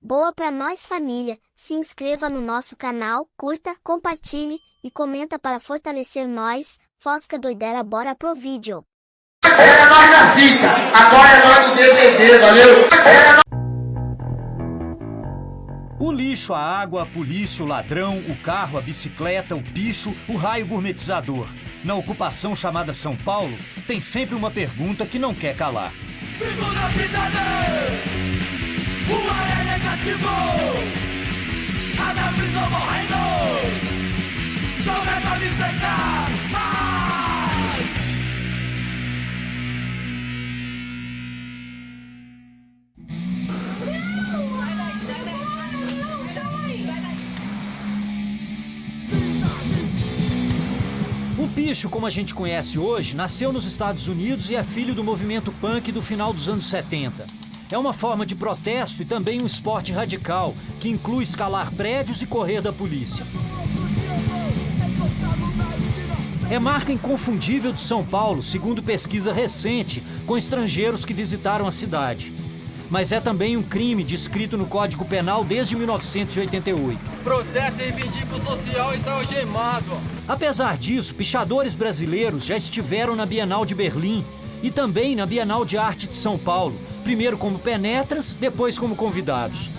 Boa pra nós família, se inscreva no nosso canal, curta, compartilhe e comenta para fortalecer nós. Fosca doidera, bora pro vídeo. Era nós da fita, agora é nós do DVD, valeu? O lixo, a água, a polícia, o ladrão, o carro, a bicicleta, o bicho, o raio gourmetizador. Na ocupação chamada São Paulo, tem sempre uma pergunta que não quer calar. Vivo na cidade, o ar é negativo, cada prisão morrendo, não é pra me secar mais. O picho, como a gente conhece hoje, nasceu nos Estados Unidos e é filho do movimento punk do final dos anos 70. É uma forma de protesto e também um esporte radical, que inclui escalar prédios e correr da polícia. É marca inconfundível de São Paulo, segundo pesquisa recente com estrangeiros que visitaram a cidade. Mas é também um crime descrito no Código Penal desde 1988. Protesto e reivindico social e está algemado. Apesar disso, pichadores brasileiros já estiveram na Bienal de Berlim e também na Bienal de Arte de São Paulo, primeiro como penetras, depois como convidados.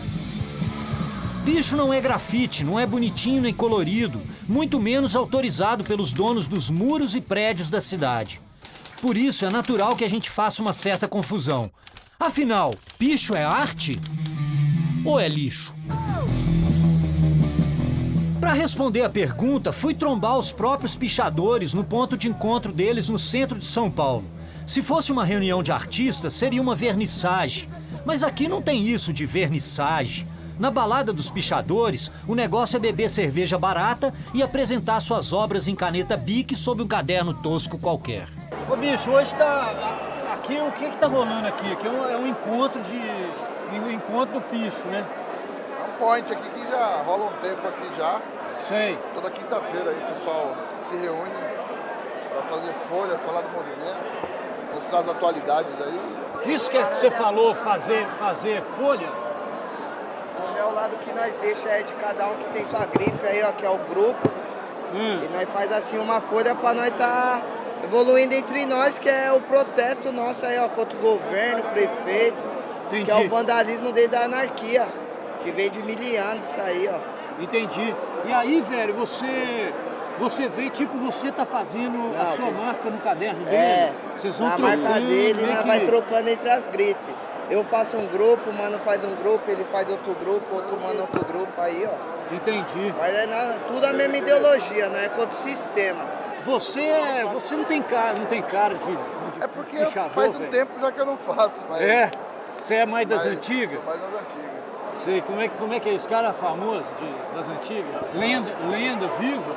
Picho não é grafite, não é bonitinho nem colorido, muito menos autorizado pelos donos dos muros e prédios da cidade. Por isso é natural que a gente faça uma certa confusão. Afinal, picho é arte? Ou é lixo? Para responder a pergunta, fui trombar os próprios pichadores no ponto de encontro deles no centro de São Paulo. Se fosse uma reunião de artistas, seria uma vernissage. Mas aqui não tem isso de vernissage. Na balada dos pichadores, o negócio é beber cerveja barata e apresentar suas obras em caneta Bic sob um caderno tosco qualquer. Ô bicho, hoje tá... Aqui, o que tá rolando aqui? Aqui é um encontro um encontro do picho, né? É um point aqui que já rola um tempo aqui já. Sei. Toda quinta-feira aí o pessoal se reúne para fazer folha, falar do movimento, mostrar as atualidades aí. Isso que você falou, fazer folha? É o lado que nós deixa é de cada um que tem sua grife aí, ó, que é o grupo. E nós faz assim uma folha para nós tá evoluindo entre nós, que é o protesto nosso aí, ó, contra o governo, o prefeito. Entendi. Que é o vandalismo desde a anarquia, que vem de mil anos isso aí, ó. Entendi. E aí, velho, você vê, tipo, você tá fazendo a sua marca no caderno dele? É, vocês vão na marca dele, nós vai que... trocando entre as grifes. Eu faço um grupo, o mano faz um grupo, ele faz outro grupo, outro mano outro grupo aí, ó. Entendi. Mas é tudo a mesma ideologia, né? É contra o sistema. Você não tem cara de É porque pichador, faz um velho. tempo já que eu não faço. Mas, É? Você é mais das antigas? Mais das antigas. Sei, como é que é esse cara famoso das antigas? Lenda viva? Lenda viva.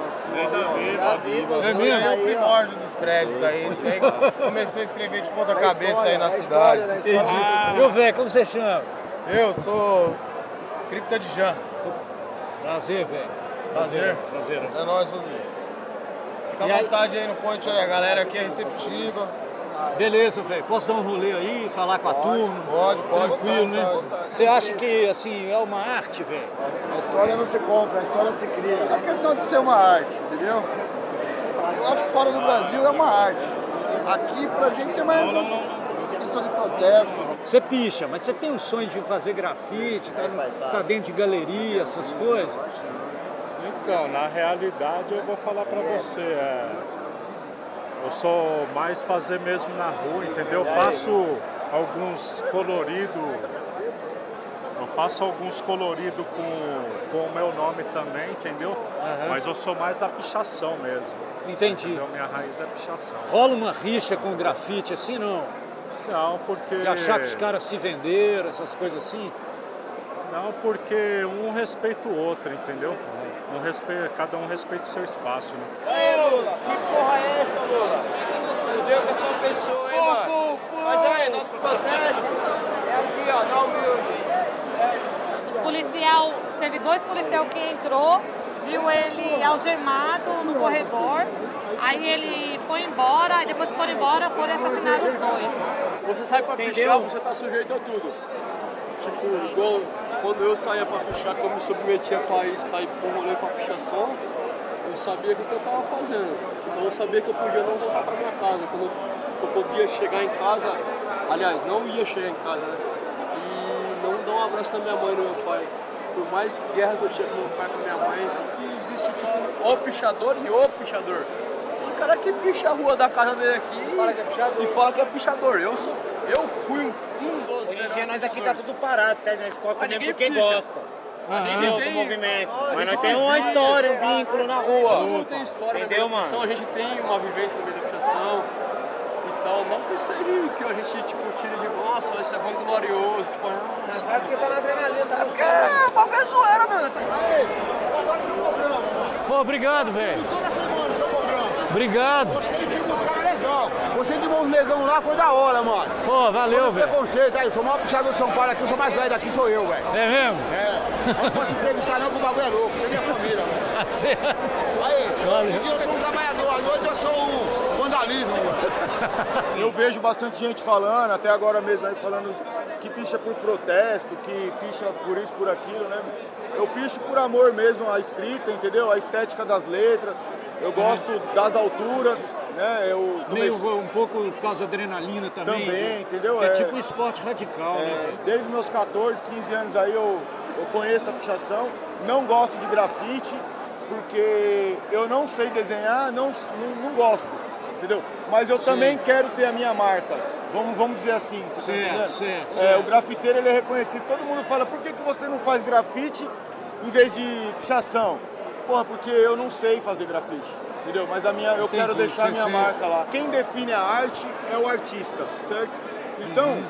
É Esse aí é o Aí, ó. primórdio dos prédios aí. Esse aí começou a escrever de ponta cabeça aí na cidade. Meu velho, como você chama? Eu sou Cripta de Jan. Prazer, velho. Prazer. Prazer. É nóis, Rodrigo. Fica E à aí? vontade aí no ponte aí, a galera aqui é receptiva. Beleza, velho. Posso dar um rolê aí, falar com a turma? Pode. Tranquilo, né? Você acha que, assim, é uma arte, velho? A história não se compra, a história se cria. É questão de ser uma arte, entendeu? Eu acho que fora do Brasil é uma arte. Aqui pra gente é mais questão de protesto. Você picha, mas você tem um sonho de fazer grafite, tá dentro de galeria, essas coisas? Então, na realidade, eu vou falar pra você, eu sou mais fazer mesmo na rua, entendeu? Eu faço alguns coloridos com o meu nome também, entendeu? Mas eu sou mais da pichação mesmo. Entendi. Entendeu? Minha raiz é pichação. Rola uma rixa com grafite assim, não? Não, porque... De achar que os caras se venderam, essas coisas assim? Não, porque um respeita o outro, entendeu? Cada um respeita o seu espaço, né? Ei, Lula, que porra é essa, Lula? Fudeu com a sua pessoa, hein, mano? Mas aí, nosso protesto é aqui, ó, na humilde. Teve 2 policiais que entrou, viu ele algemado no corredor, aí ele foi embora, e depois que foram embora, foram assassinar os 2. Você sai pra pichar, você tá sujeito a tudo. tipo, igual quando eu saía pra pichar, que eu me submetia pra ir sair pro rolê pra pichação, eu sabia o que eu tava fazendo. Então eu sabia que eu podia não voltar pra minha casa. Quando eu podia chegar em casa, aliás, não ia chegar em casa, né? E não dar um abraço na minha mãe e no meu pai. Por mais guerra que eu tinha com meu pai e com minha mãe, existe tipo o pichador e o pichador. Tem cara que picha a rua da casa dele aqui e fala que é pichador. Eu fui um dos. Hoje em dia nós aqui tá tudo parado, certo? Nós gosta mesmo porque gosta. A gente tem movimento, mas nós temos uma história, um vínculo na rua. Todo mundo tem história, entendeu, mano? A gente tem uma vivência no meio da pichação e tal. Não que seja que a gente tipo tire de nossa, vai ser vanglorioso, tipo, Mas faz porque tá na adrenalina, tá no porque o bagulho é zoeira, mano. Aí, agora seu programa. Pô, obrigado, velho. Toda semana seu programa. Obrigado. Você intimou os caras legal. Você intimou os negão lá, foi da hora, mano. Pô, valeu, Sobre velho. preconceito aí, sou o maior pichador de São Paulo aqui, eu sou mais velho daqui, sou eu, velho. É mesmo? É. Eu não posso entrevistar não, que o bagulho é louco, tem minha família, velho. Aí, um dia eu sou um trabalhador, à noite eu sou um vandalismo. Eu vejo bastante gente falando, até agora mesmo aí falando que picha por protesto, que picha por isso, por aquilo, né? Eu picho por amor mesmo à escrita, entendeu? A estética das letras. Eu gosto das alturas, né? Eu Meio um pouco por causa da adrenalina também. Também, entendeu? Que é tipo um esporte radical, né? Desde meus 14, 15 anos aí eu conheço a pichação. Não gosto de grafite, porque eu não sei desenhar, não gosto, entendeu? Mas eu também quero ter a minha marca. Vamos dizer assim, você tá entendendo? Certo. O grafiteiro ele é reconhecido. Todo mundo fala, por que você não faz grafite em vez de pichação? Porra, porque eu não sei fazer grafite, entendeu? Mas eu quero deixar a minha marca lá. Quem define a arte é o artista, certo? Então,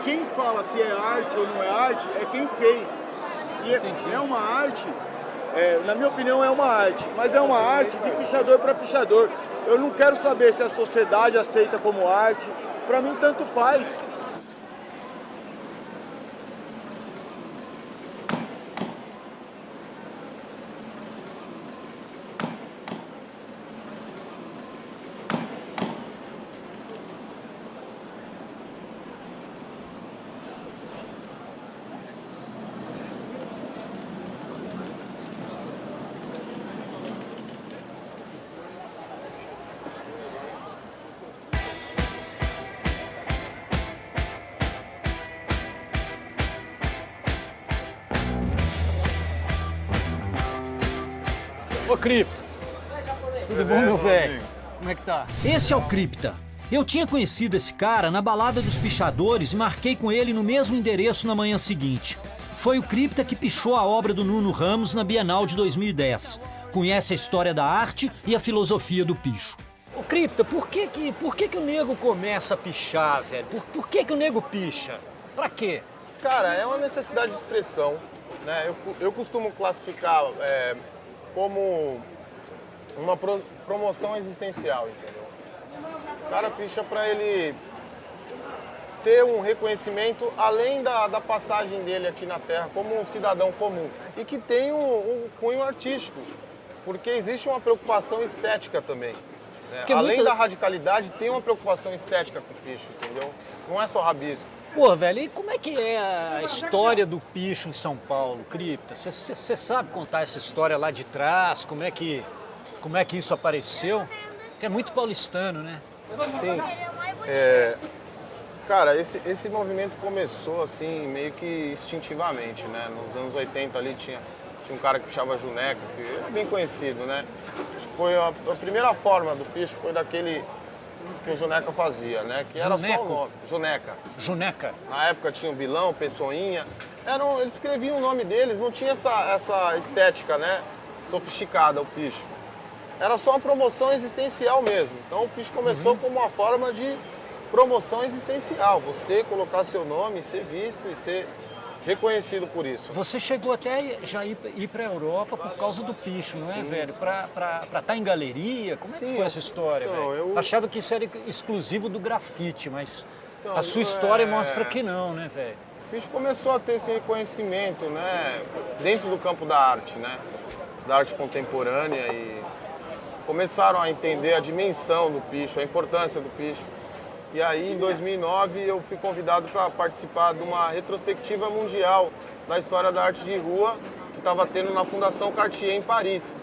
quem fala se é arte ou não é arte é quem fez. E é uma arte, na minha opinião é uma arte, mas é uma arte de pichador para pichador. Eu não quero saber se a sociedade aceita como arte, para mim tanto faz. Ô, Cripta. Tudo bom, meu velho? Como é que tá? Esse é o Cripta. Eu tinha conhecido esse cara na balada dos pichadores e marquei com ele no mesmo endereço na manhã seguinte. Foi o Cripta que pichou a obra do Nuno Ramos na Bienal de 2010. Conhece a história da arte e a filosofia do picho. Ô, Cripta, por que o nego começa a pichar, velho? Por que o nego picha? Pra quê? Cara, é uma necessidade de expressão, né? Eu costumo classificar como uma promoção existencial, entendeu? O cara picha para ele ter um reconhecimento além da passagem dele aqui na Terra como um cidadão comum e que tem um cunho artístico, porque existe uma preocupação estética também, né? Além da radicalidade, tem uma preocupação estética com o picho, entendeu? Não é só rabisco. Pô, velho, e como é que é a história do picho em São Paulo, Cripta? Você sabe contar essa história lá de trás? Como é que isso apareceu? Porque é muito paulistano, né? Sim. Cara, esse movimento começou assim, meio que instintivamente, né? Nos anos 80 ali tinha um cara que pichava Juneca, que é bem conhecido, né? Acho que foi a primeira forma do picho, foi daquele que o Juneca fazia, né? Que era só o nome. Juneca. Na época tinha o Bilão, Pessoinha. Eles escreviam o nome deles, não tinha essa estética, né? Sofisticada, o picho. Era só uma promoção existencial mesmo. Então o picho começou como uma forma de promoção existencial. Você colocar seu nome, ser visto e ser reconhecido por isso. Você chegou até já ir para a Europa por causa do picho, não é, velho? Para estar em galeria? Como é que foi essa história, velho? Eu achava que isso era exclusivo do grafite, mas a sua história mostra que não, né, velho? O picho começou a ter esse reconhecimento, né, dentro do campo da arte, né? Da arte contemporânea e começaram a entender a dimensão do picho, a importância do picho. E aí, em 2009, eu fui convidado para participar de uma retrospectiva mundial da história da arte de rua que estava tendo na Fundação Cartier, em Paris.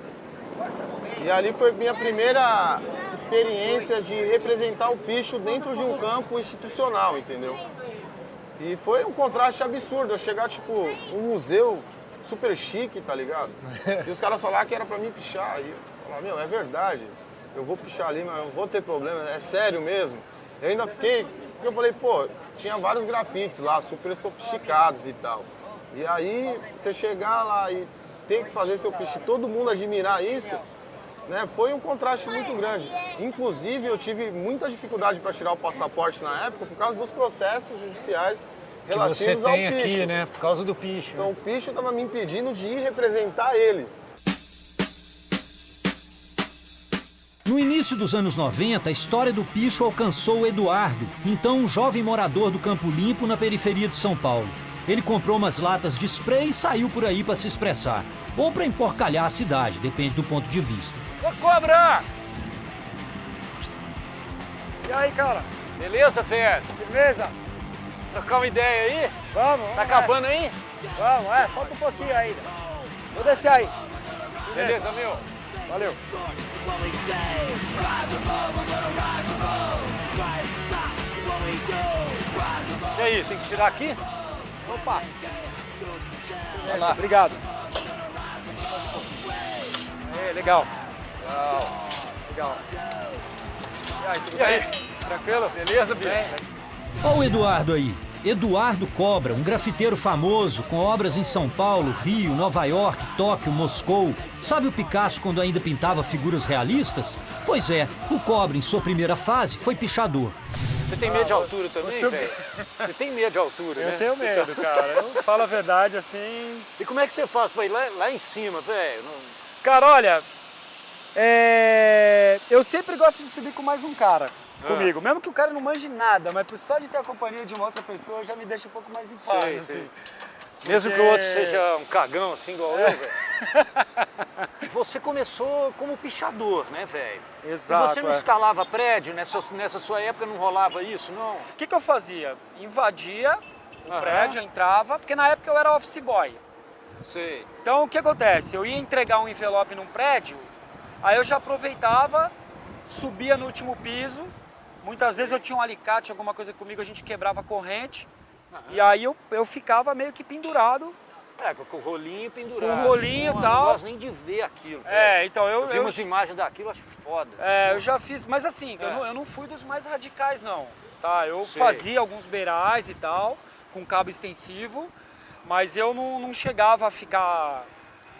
E ali foi minha primeira experiência de representar o picho dentro de um campo institucional, entendeu? E foi um contraste absurdo, eu chegar, tipo, um museu super chique, tá ligado? E os caras falaram que era pra mim pichar. E eu falava, meu, é verdade, eu vou pichar ali, mas não vou ter problema, é sério mesmo. Eu ainda fiquei, porque eu falei, pô, tinha vários grafites lá, super sofisticados e tal. E aí, você chegar lá e ter que fazer seu piche, todo mundo admirar isso, né, foi um contraste muito grande. Inclusive, eu tive muita dificuldade para tirar o passaporte na época por causa dos processos judiciais relativos ao picho. Que você tem aqui, né, por causa do picho. Então, o picho estava me impedindo de ir representar ele. No início dos anos 90, a história do picho alcançou o Eduardo, então um jovem morador do Campo Limpo, na periferia de São Paulo. Ele comprou umas latas de spray e saiu por aí para se expressar. Ou para emporcalhar a cidade, depende do ponto de vista. Ô, Cobra! E aí, cara? Beleza, velho? Beleza? Trocar uma ideia aí? Vamos. Tá acabando aí? Vamos, falta um pouquinho ainda. Vou descer aí. Beleza, meu? Valeu. E aí, tem que tirar aqui? Opa! Vai lá. Obrigado. Legal. Legal. E aí, tudo bem? Tranquilo? Beleza, bicho? Olha o Eduardo aí. Eduardo Cobra, um grafiteiro famoso, com obras em São Paulo, Rio, Nova York, Tóquio, Moscou. Sabe o Picasso quando ainda pintava figuras realistas? Pois é, o Cobra, em sua primeira fase, foi pichador. Você tem medo de altura também, velho? Você tem medo de altura, né? Eu tenho medo, cara. Eu falo a verdade, assim... E como é que você faz pra ir lá em cima, velho? Cara, olha... Eu sempre gosto de subir com mais um cara comigo. Mesmo que o cara não manje nada, mas só de ter a companhia de uma outra pessoa já me deixa um pouco mais em paz, Sei. assim. Mesmo que o outro seja um cagão, assim, igual eu, velho. Você começou como pichador, né, velho? Exato. E você não escalava prédio? Nessa sua época não rolava isso, não? O que eu fazia? Invadia o prédio, entrava, porque na época eu era office boy. Sei. Então o que acontece? Eu ia entregar um envelope num prédio, aí eu já aproveitava, subia no último piso, muitas vezes eu tinha um alicate, alguma coisa comigo, a gente quebrava a corrente, e aí eu ficava meio que pendurado. Com o rolinho pendurado. Com o rolinho e tal. Eu não gosto nem de ver aquilo. Então eu vi umas imagens daquilo, acho foda. Eu já fiz, mas assim, eu não fui dos mais radicais, não. Tá? Eu fazia alguns beirais e tal, com cabo extensivo, mas eu não chegava a ficar...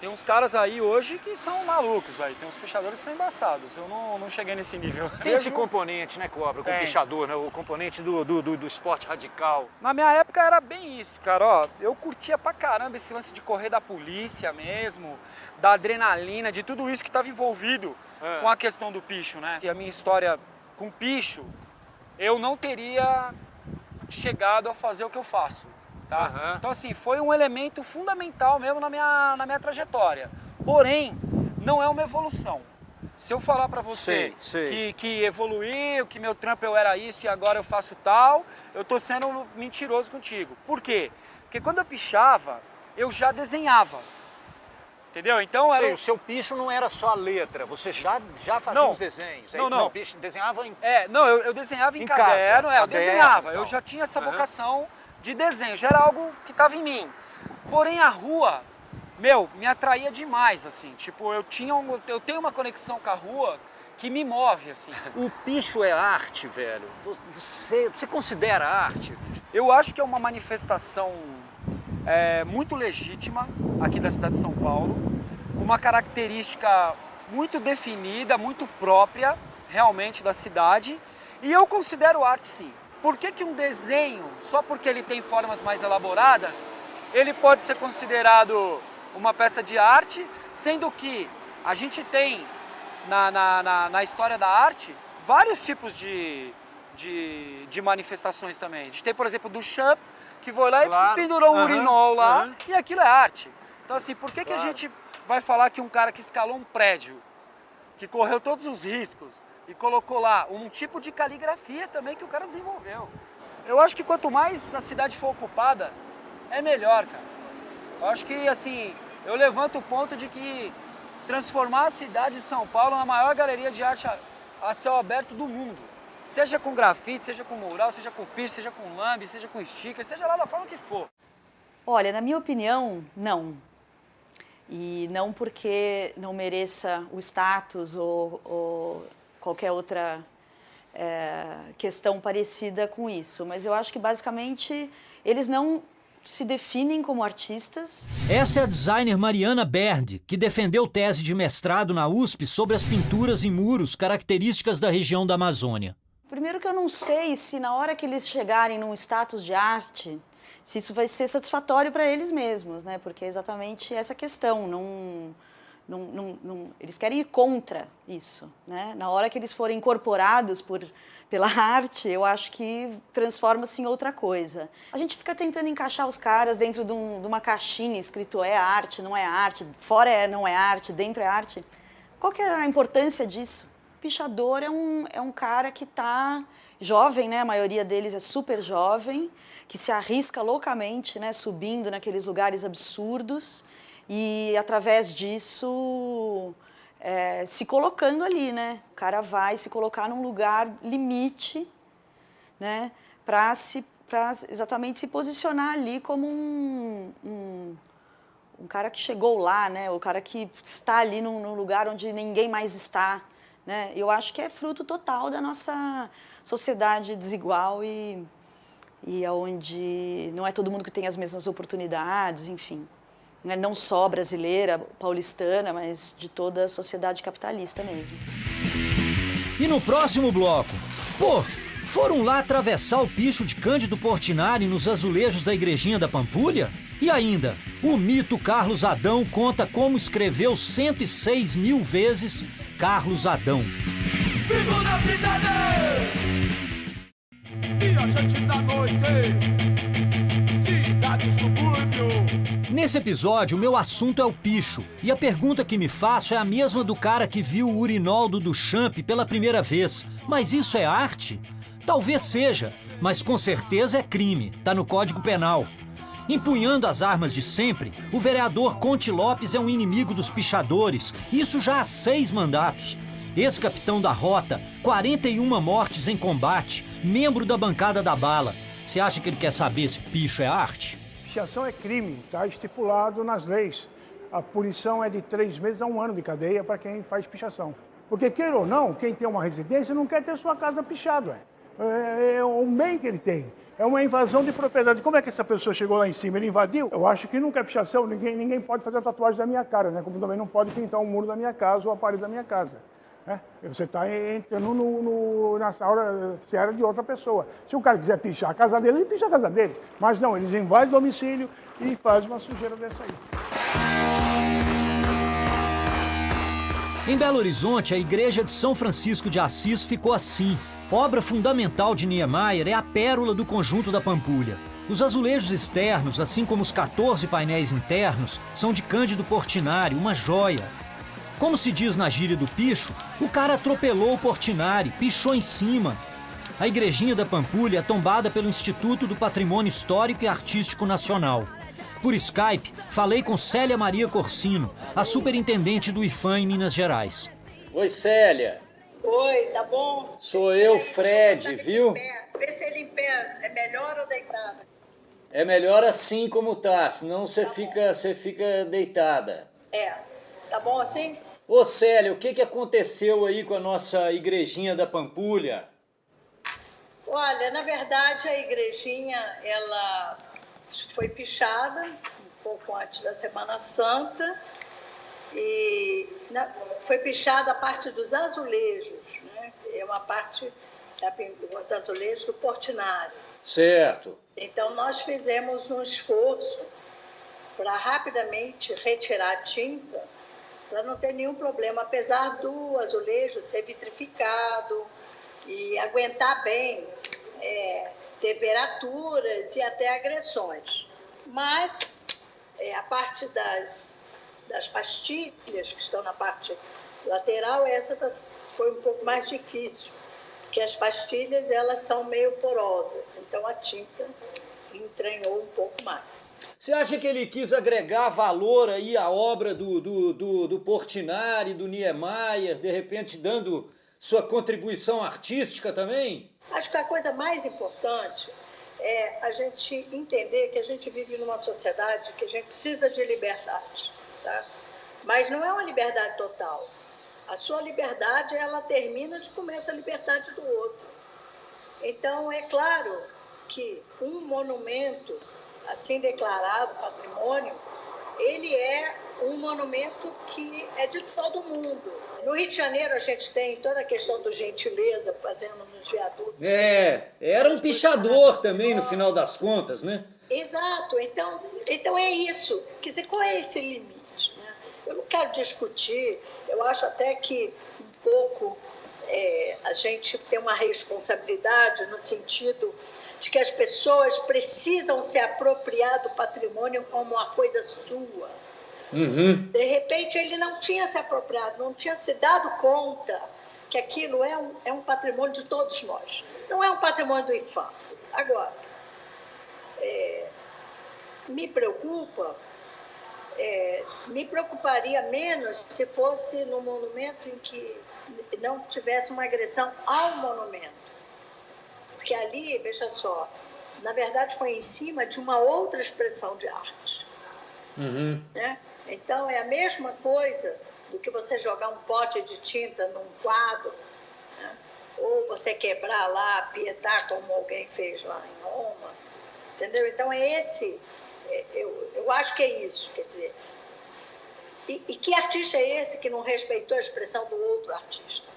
Tem uns caras aí hoje que são malucos, aí. Tem uns pichadores que são embaçados. Eu não cheguei nesse nível. Tem esse componente, né, Cobra, com o pichador, né? O componente do esporte radical. Na minha época era bem isso, cara. Ó, eu curtia pra caramba esse lance de correr da polícia mesmo, da adrenalina, de tudo isso que estava envolvido com a questão do picho, né? E a minha história com picho, eu não teria chegado a fazer o que eu faço. Tá? Então assim, foi um elemento fundamental mesmo na minha trajetória. Porém, não é uma evolução. Se eu falar pra você que evoluiu, que meu trampo eu era isso e agora eu faço tal, eu tô sendo mentiroso contigo. Por quê? Porque quando eu pichava, eu já desenhava. Entendeu? Então era... o seu picho não era só a letra, você já fazia os desenhos. Não. Desenhava em... eu desenhava em caderno, eu desenhava. Eu já tinha essa vocação de desenho, já era algo que estava em mim. Porém, a rua, me atraía demais, assim. Tipo, eu tenho uma conexão com a rua que me move, assim. O picho é arte, velho? Você considera arte? Eu acho que é uma manifestação muito legítima aqui da cidade de São Paulo, com uma característica muito definida, muito própria, realmente, da cidade. E eu considero arte, sim. Por que um desenho, só porque ele tem formas mais elaboradas, ele pode ser considerado uma peça de arte, sendo que a gente tem na história da arte vários tipos de manifestações também. A gente tem, por exemplo, do Duchamp, que foi lá e pendurou um urinol lá, e aquilo é arte. Então assim, por que a gente vai falar que um cara que escalou um prédio, que correu todos os riscos, e colocou lá um tipo de caligrafia também que o cara desenvolveu. Eu acho que quanto mais a cidade for ocupada, é melhor, cara. Eu acho que, assim, eu levanto o ponto de que transformar a cidade de São Paulo na maior galeria de arte a céu aberto do mundo. Seja com grafite, seja com mural, seja com piche, seja com lambe, seja com sticker, seja lá da forma que for. Olha, na minha opinião, não. E não porque não mereça o status ou qualquer outra questão parecida com isso. Mas eu acho que, basicamente, eles não se definem como artistas. Esta é a designer Mariana Bernd, que defendeu tese de mestrado na USP sobre as pinturas em muros características da região da Amazônia. Primeiro que eu não sei se na hora que eles chegarem num status de arte, se isso vai ser satisfatório para eles mesmos, né? Porque é exatamente essa questão, eles querem ir contra isso, né? Na hora que eles forem incorporados pela arte, eu acho que transforma-se em outra coisa. A gente fica tentando encaixar os caras dentro de uma caixinha escrito é arte, não é arte, fora não é arte, dentro é arte. Qual que é a importância disso? O pichador é um cara que está jovem, né? A maioria deles é super jovem, que se arrisca loucamente, né? Subindo naqueles lugares absurdos e, através disso, se colocando ali, né? O cara vai se colocar num lugar limite, né? Para exatamente se posicionar ali como um cara que chegou lá, né? O cara que está ali num lugar onde ninguém mais está, né? Eu acho que é fruto total da nossa sociedade desigual e onde não é todo mundo que tem as mesmas oportunidades, enfim. Não só brasileira, paulistana, mas de toda a sociedade capitalista mesmo. E no próximo bloco, foram lá atravessar o picho de Cândido Portinari nos azulejos da Igrejinha da Pampulha? E ainda, o mito Carlos Adão conta como escreveu 106 mil vezes Carlos Adão. Vivo na cidade! Viajante da noite! Cidade subúrbio! Nesse episódio, o meu assunto é o picho. E a pergunta que me faço é a mesma do cara que viu o urinol do Duchamp pela primeira vez. Mas isso é arte? Talvez seja, mas com certeza é crime. Tá no Código Penal. Empunhando as armas de sempre, o vereador Conte Lopes é um inimigo dos pichadores. Isso já há 6 mandatos. Ex-capitão da Rota, 41 mortes em combate, membro da bancada da bala. Você acha que ele quer saber se picho é arte? Pichação é crime, está estipulado nas leis. A punição é de 3 meses a 1 ano de cadeia para quem faz pichação. Porque, queira ou não, quem tem uma residência não quer ter sua casa pichada. É um bem que ele tem. É uma invasão de propriedade. Como é que essa pessoa chegou lá em cima? Ele invadiu? Eu acho que nunca é pichação. Ninguém pode fazer a tatuagem da minha cara, né? Como também não pode pintar o muro da minha casa ou a parede da minha casa. Você está entrando na seara de outra pessoa. Se o cara quiser pichar a casa dele, ele picha a casa dele. Mas não, eles invadem o domicílio e fazem uma sujeira dessa aí. Em Belo Horizonte, a igreja de São Francisco de Assis ficou assim. Obra fundamental de Niemeyer é a pérola do conjunto da Pampulha. Os azulejos externos, assim como os 14 painéis internos, são de Cândido Portinari, uma joia. Como se diz na gíria do picho, o cara atropelou o Portinari, pichou em cima. A Igrejinha da Pampulha é tombada pelo Instituto do Patrimônio Histórico e Artístico Nacional. Por Skype, falei com Célia Maria Corsino, a superintendente do IFAM em Minas Gerais. Oi, Célia. Oi, tá bom? Sou eu, Fred, viu? Vê se ele em pé é melhor ou deitado. É melhor assim como tá, senão você fica deitada. Tá bom assim? Ô Célia, o que aconteceu aí com a nossa Igrejinha da Pampulha? Olha, na verdade a igrejinha, ela foi pichada um pouco antes da Semana Santa e foi pichada a parte dos azulejos, né? É uma parte dos azulejos do Portinari. Certo. Então nós fizemos um esforço para rapidamente retirar a tinta, para não ter nenhum problema, apesar do azulejo ser vitrificado e aguentar bem temperaturas e até agressões. Mas a parte das pastilhas que estão na parte lateral, essa está foi um pouco mais difícil, porque as pastilhas elas são meio porosas, então a tinta entranhou um pouco mais. Você acha que ele quis agregar valor aí à obra do Portinari, do Niemeyer, de repente dando sua contribuição artística também? Acho que a coisa mais importante é a gente entender que a gente vive numa sociedade que a gente precisa de liberdade, tá? Mas não é uma liberdade total. A sua liberdade, ela termina de começa a liberdade do outro. Então, é claro que um monumento assim declarado patrimônio, ele é um monumento que é de todo mundo. No Rio de Janeiro a gente tem toda a questão do gentileza fazendo nos viadutos. Era um pichador também no final das contas, né? Exato, então é isso. Quer dizer, qual é esse limite? Né? Eu não quero discutir, eu acho até que um pouco a gente tem uma responsabilidade no sentido de que as pessoas precisam se apropriar do patrimônio como uma coisa sua. Uhum. De repente ele não tinha se apropriado, não tinha se dado conta que aquilo é um patrimônio de todos nós. Não é um patrimônio do IPHAN. Agora, me preocuparia menos se fosse num monumento em que não tivesse uma agressão ao monumento. Porque ali, veja só, na verdade foi em cima de uma outra expressão de arte. Uhum. Né? Então é a mesma coisa do que você jogar um pote de tinta num quadro, né? Ou você quebrar lá, Pietà, como alguém fez lá em Roma. Entendeu? Então eu acho que é isso, quer dizer. E que artista é esse que não respeitou a expressão do outro artista?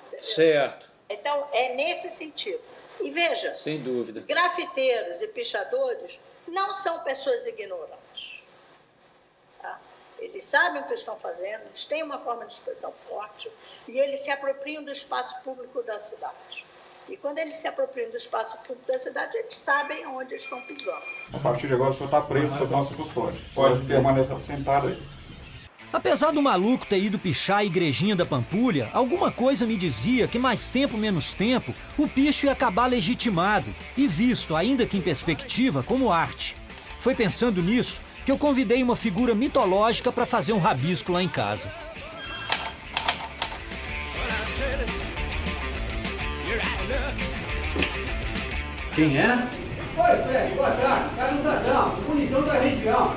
Entendeu? Certo. Então, é nesse sentido. E veja, sem dúvida, grafiteiros e pichadores não são pessoas ignorantes. Tá? Eles sabem o que estão fazendo, eles têm uma forma de expressão forte e eles se apropriam do espaço público da cidade. E quando eles se apropriam do espaço público da cidade, eles sabem onde estão pisando. A partir de agora, o senhor está preso sob nossa custódia. Pode permanecer sentado aí. Apesar do maluco ter ido pichar a igrejinha da Pampulha, alguma coisa me dizia que mais tempo menos tempo o picho ia acabar legitimado e visto, ainda que em perspectiva, como arte. Foi pensando nisso que eu convidei uma figura mitológica para fazer um rabisco lá em casa. Quem é? Oi, Fred, boa tarde. Carlos Adão, o bonitão da região.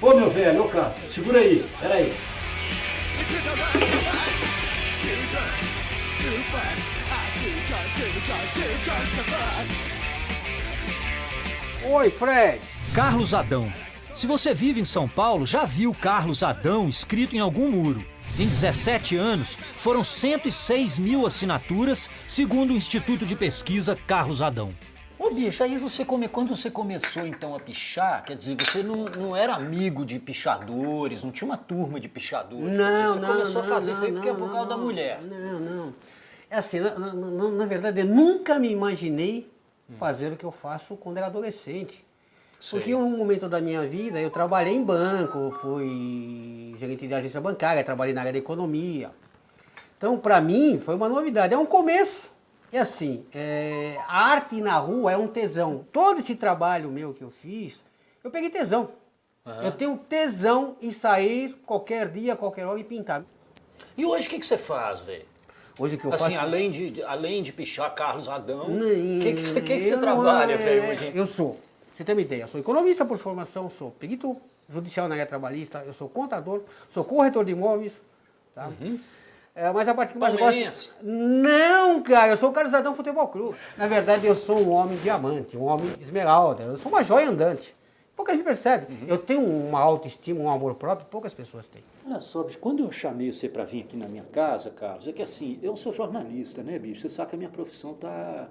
Ô, meu velho, ô, cara, segura aí, peraí. Oi, Fred. Carlos Adão. Se você vive em São Paulo, já viu Carlos Adão escrito em algum muro. Em 17 anos, foram 106 mil assinaturas, segundo o Instituto de Pesquisa Carlos Adão. Ô, bicho, aí quando você começou então a pichar, quer dizer, você não era amigo de pichadores, não tinha uma turma de pichadores. Você começou a fazer isso aí porque é por causa da mulher. Não. É assim, na verdade, eu nunca me imaginei fazer o que eu faço quando era adolescente. Sei. Porque em um momento da minha vida eu trabalhei em banco, fui gerente de agência bancária, trabalhei na área da economia. Então, para mim, foi uma novidade, é um começo. É assim, a arte na rua é um tesão. Todo esse trabalho meu que eu fiz, eu peguei tesão. Uhum. Eu tenho tesão em sair qualquer dia, qualquer hora e pintar. E hoje o que você faz, velho? Hoje que eu assim, faço... além de pichar Carlos Adão, o que você trabalha, velho, hoje? Eu sou, você tem uma ideia, eu sou economista por formação, sou perito judicial na área trabalhista, eu sou contador, sou corretor de imóveis, tá? Uhum. Mas a parte que mais eu gosto... Não, cara, eu sou o Carlos Adão Futebol Clube. Na verdade, eu sou um homem diamante, um homem esmeralda, eu sou uma joia andante. Pouca gente percebe. Eu tenho uma autoestima, um amor próprio, poucas pessoas têm. Olha só, bicho, quando eu chamei você para vir aqui na minha casa, Carlos, é que assim, eu sou jornalista, né, bicho? Você sabe que a minha profissão tá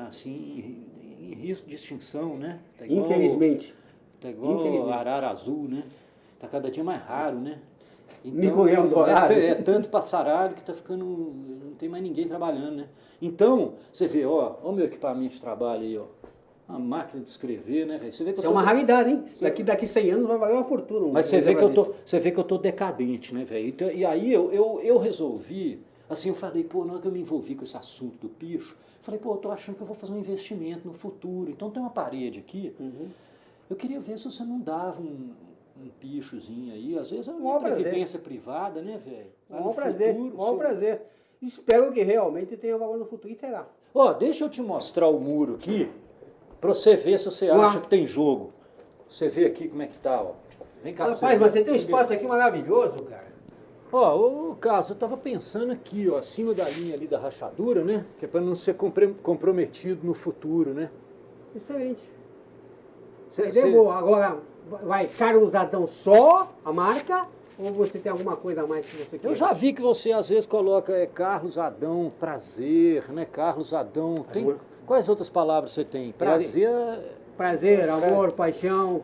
assim, em risco de extinção, né? Tá igual, Infelizmente. Tá igual arara azul, né? Tá cada dia mais raro, né? Então, é tanto passaralho que tá ficando, não tem mais ninguém trabalhando, né? Então, você vê, ó o meu equipamento de trabalho aí, ó. A máquina de escrever, né, velho? Você vê que isso é uma raridade, hein? Daqui 100 anos vai valer uma fortuna. Mas você vê que eu tô decadente, né, velho? Então, e aí eu resolvi Assim, eu falei, pô, na hora que eu me envolvi com esse assunto do picho, falei, pô, eu tô achando que eu vou fazer um investimento no futuro. Então tem uma parede aqui, eu queria ver se você não dava um pichozinho aí. Às vezes é uma previdência privada, né, velho? Um prazer. Espero que realmente tenha valor no futuro e terá. Ó, deixa eu te mostrar o muro aqui, pra você ver se você acha que tem jogo. Você vê aqui como é que tá, ó. Vem cá. Rapaz, mas você tem um espaço aqui maravilhoso, cara. Ó, ô Carlos, eu tava pensando aqui, ó, acima da linha ali da rachadura, né? Que é pra não ser comprometido no futuro, né? Excelente. Boa. Agora, vai Carlos Adão só, a marca, ou você tem alguma coisa a mais que você quer? Eu já vi que você às vezes coloca Carlos Adão Prazer, né? Carlos Adão... Tem... Quais outras palavras você tem? Prazer, amor, paixão.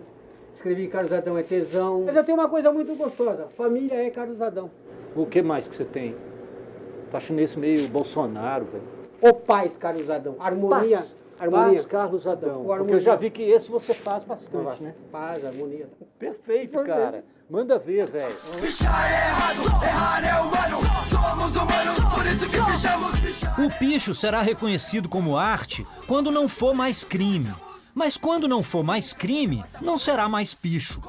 Escrevi Carlos Adão é tesão. Mas eu tenho uma coisa muito gostosa. Família é Carlos Adão. O que mais que você tem? Tô achando esse meio Bolsonaro, velho. O Paz, Carlos Adão. Harmonia. Paz, Carlos Adão. Porque eu já vi que esse você faz bastante, né? Paz, harmonia. Perfeito, cara. Manda ver, velho. Pichar é errado, errar é humano. Somos humanos, por isso que pichamos pichar. O picho será reconhecido como arte quando não for mais crime. Mas quando não for mais crime, não será mais picho.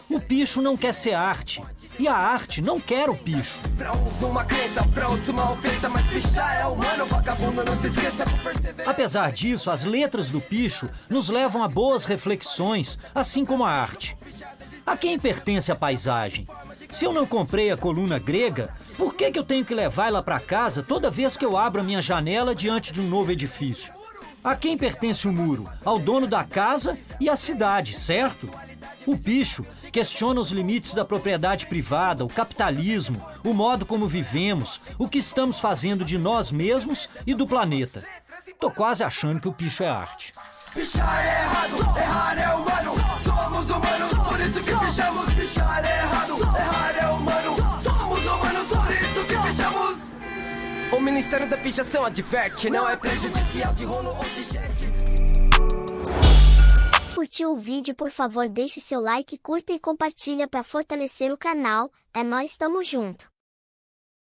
O picho não quer ser arte. E a arte não quer o picho. Pra uns uma crença, pra outros uma ofensa. Mas pichar é humano, vagabundo, não se esqueça por perceber. Apesar disso, as letras do picho nos levam a boas reflexões, assim como a arte. A quem pertence a paisagem? Se eu não comprei a coluna grega, por que eu tenho que levar ela para casa toda vez que eu abro a minha janela diante de um novo edifício? A quem pertence o muro? Ao dono da casa e à cidade, certo? O picho questiona os limites da propriedade privada, o capitalismo, o modo como vivemos, o que estamos fazendo de nós mesmos e do planeta. Tô quase achando que o picho é arte. Pichar é errado, errar é humano. Somos humanos, por isso que pichamos. Pichar é errado, errar é humano. Somos humanos, por isso que pichamos. O Ministério da Pichação adverte, não é prejudicial de rolo ou de jet. Curtiu o vídeo? Por favor, deixe seu like, curta e compartilha para fortalecer o canal. É nóis, tamo junto.